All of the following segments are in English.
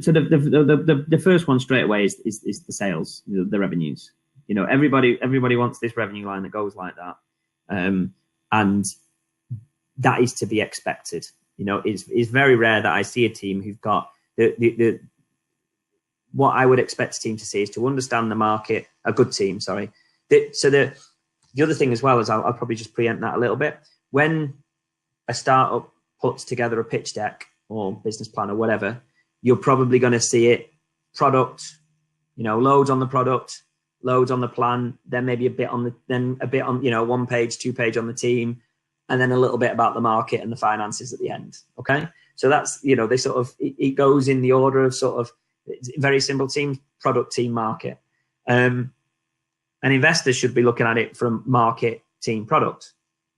So the first one straight away is the sales, the revenues. You know, everybody wants this revenue line that goes like that, and that is to be expected. You know, it's very rare that I see a team who've got the what I would expect a team to see is to understand the market. A good team, sorry. The other thing as well is I'll probably just preempt that a little bit. When a startup puts together a pitch deck or business plan or whatever, you're probably going to see it product, you know, loads on the product, loads on the plan, then maybe a bit on, you know, 1 page, 2 page on the team, and then a little bit about the market and the finances at the end. Okay. So that's, you know, they sort of, it goes in the order of sort of very simple team, product, team, market. And investors should be looking at it from market, team, product.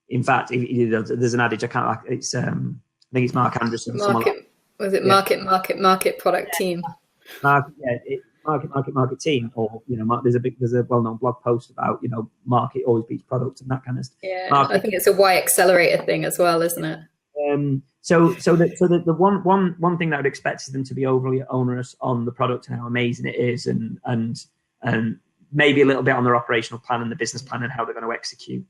In fact, there's an adage, I think it's Mark Anderson. Market, product, team. Market, team, or, you know, there's a well-known blog post about, you know, market always beats product and that kind of stuff. Yeah, I think it's a Y accelerator thing as well, isn't it? So the one thing that I would expect is them to be overly onerous on the product and how amazing it is, and maybe a little bit on their operational plan and the business plan and how they're going to execute.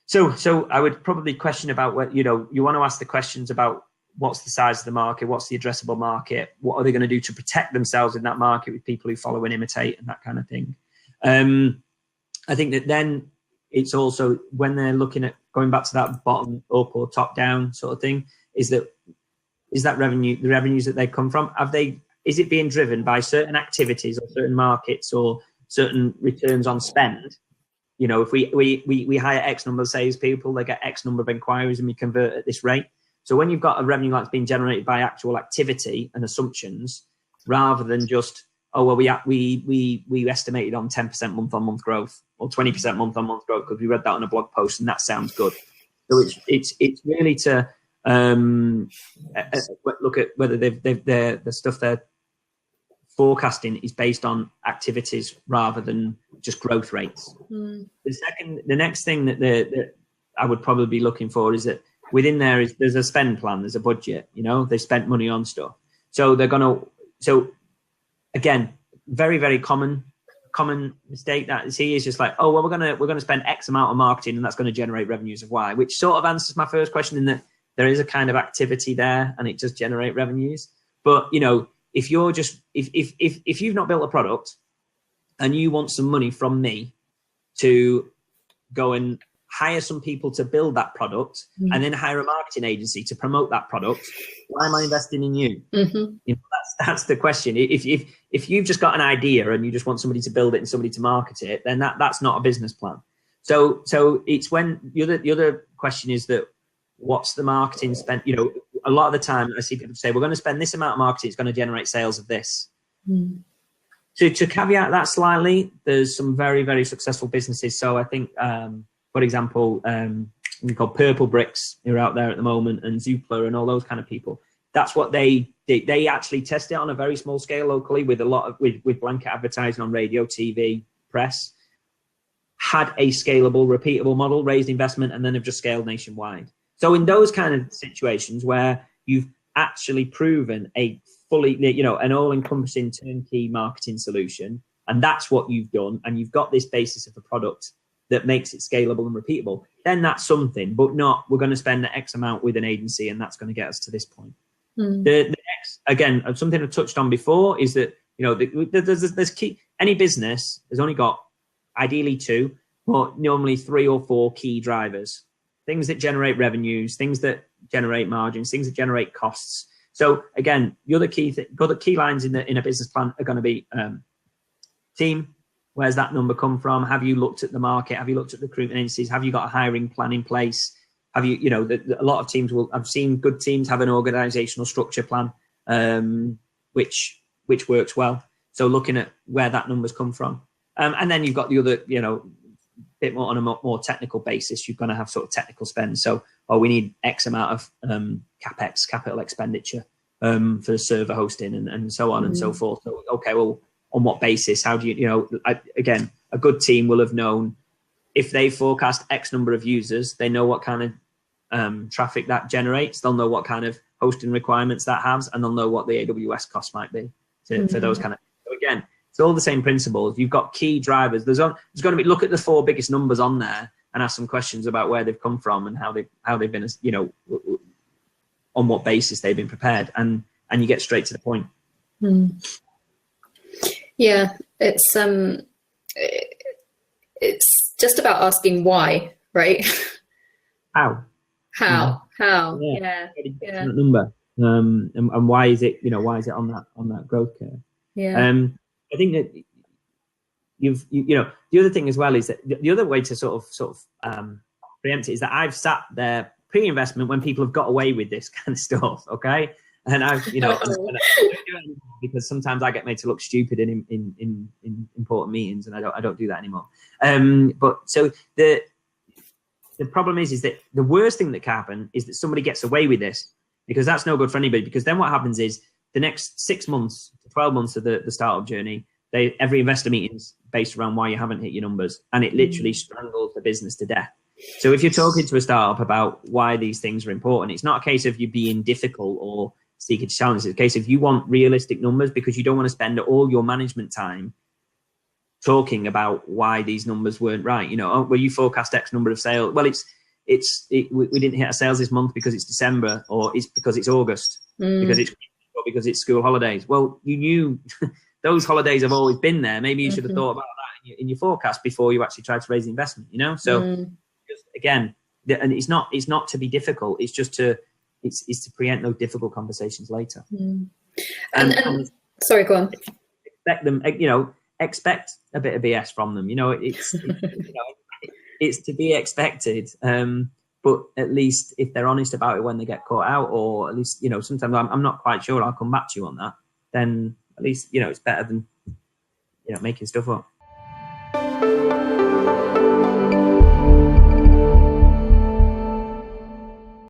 So I would probably question about what, you know, you want to ask the questions about what's the size of the market, what's the addressable market, what are they going to do to protect themselves in that market with people who follow and imitate and that kind of thing. I think that then it's also when they're looking at going back to that bottom up or top down sort of thing, is that revenue, the revenues that they come from, is it being driven by certain activities or certain markets or certain returns on spend? You know, if we hire X number of salespeople, they get X number of inquiries and we convert at this rate. So when you've got a revenue that's being generated by actual activity and assumptions, rather than just, oh, well, we estimated on 10% month-on-month growth or 20% month-on-month growth because we read that on a blog post and that sounds good. So it's really to look at whether the stuff they're forecasting is based on activities rather than just growth rates. The next thing that I would probably be looking for is that within there's a spend plan, there's a budget. You know, they spent money on stuff, so they're gonna. So again, very, very common mistake that I see is just like, oh, well, we're gonna spend X amount on marketing and that's going to generate revenues of Y, which sort of answers my first question in that there is a kind of activity there and it does generate revenues. But you know, if you're just if you've not built a product and you want some money from me to go and hire some people to build that product and then hire a marketing agency to promote that product, why am I investing in you? You know, that's the question. If you've just got an idea and you just want somebody to build it and somebody to market it, then that's not a business plan. So it's when the other question is that what's the marketing spent? You know, a lot of the time I see people say we're going to spend this amount of marketing, it's going to generate sales of this. To caveat that slightly, there's some very, very successful businesses. So I think for example, we call Purple Bricks who are out there at the moment, and Zoopla and all those kind of people. That's what they did. They actually test it on a very small scale locally with with blanket advertising on radio, TV, press. Had a scalable, repeatable model, raised investment, and then have just scaled nationwide. So in those kind of situations where you've actually proven a fully, you know, an all-encompassing turnkey marketing solution, and that's what you've done, and you've got this basis of a product that makes it scalable and repeatable, then that's something, but not we're going to spend X amount with an agency and that's going to get us to this point. The next, again, something I've touched on before is that, you know, there's key, any business has only got ideally 2, but normally 3 or 4 key drivers, things that generate revenues, things that generate margins, things that generate costs. So again, the other key lines in a business plan are going to be team. Where's that number come from? Have you looked at the market? Have you looked at the recruitment agencies? Have you got a hiring plan in place? Have you, you know, a lot of teams I've seen good teams have an organizational structure plan, which works well. So looking at where that number's come from. And then you've got the other, you know, bit more on a more technical basis. You're going to have sort of technical spend. So, we need X amount of CapEx, capital expenditure, for the server hosting and so on and so forth. So, okay, well, on what basis? How do you again, a good team will have known if they forecast X number of users, they know what kind of traffic that generates. They'll know what kind of hosting requirements that has, and they'll know what the AWS cost might be for those kind of. So again, it's all the same principles. You've got key drivers. There's going to be, look at the 4 biggest numbers on there and ask some questions about where they've come from and how they've been, you know, on what basis they've been prepared, and you get straight to the point. Yeah, it's just about asking why, right? How? Yeah. Number. And why is it, you know, why is it on that growth curve? Yeah. I think that you know, the other thing as well is that the other way to sort of preempt it is that I've sat there pre-investment when people have got away with this kind of stuff. Okay. And I've, you know, and I don't do it anymore because sometimes I get made to look stupid in important meetings, and I don't do that anymore. But so the problem is that the worst thing that can happen is that somebody gets away with this, because that's no good for anybody. Because then what happens is the next 6 months to 12 months of the startup journey, every investor meeting's based around why you haven't hit your numbers, and it literally strangles the business to death. So if you're talking to a startup about why these things are important, it's not a case of you being difficult or seeking to challenge. It's a case of you want realistic numbers, because you don't want to spend all your management time talking about why these numbers weren't right. You know, oh, well, you forecast X number of sales. Well, we didn't hit our sales this month because it's December, or it's because it's August, because it's school holidays. Well, you knew those holidays have always been there. Maybe you should have thought about that in your forecast before you actually tried to raise the investment. You know, so again, and it's not to be difficult. It's just to preempt those difficult conversations later. And sorry, go on. Expect them, you know, expect a bit of BS from them. You know, it's it's to be expected. But at least if they're honest about it when they get caught out, or at least, you know, sometimes I'm not quite sure, I'll come back to you on that. Then at least, you know, it's better than, you know, making stuff up.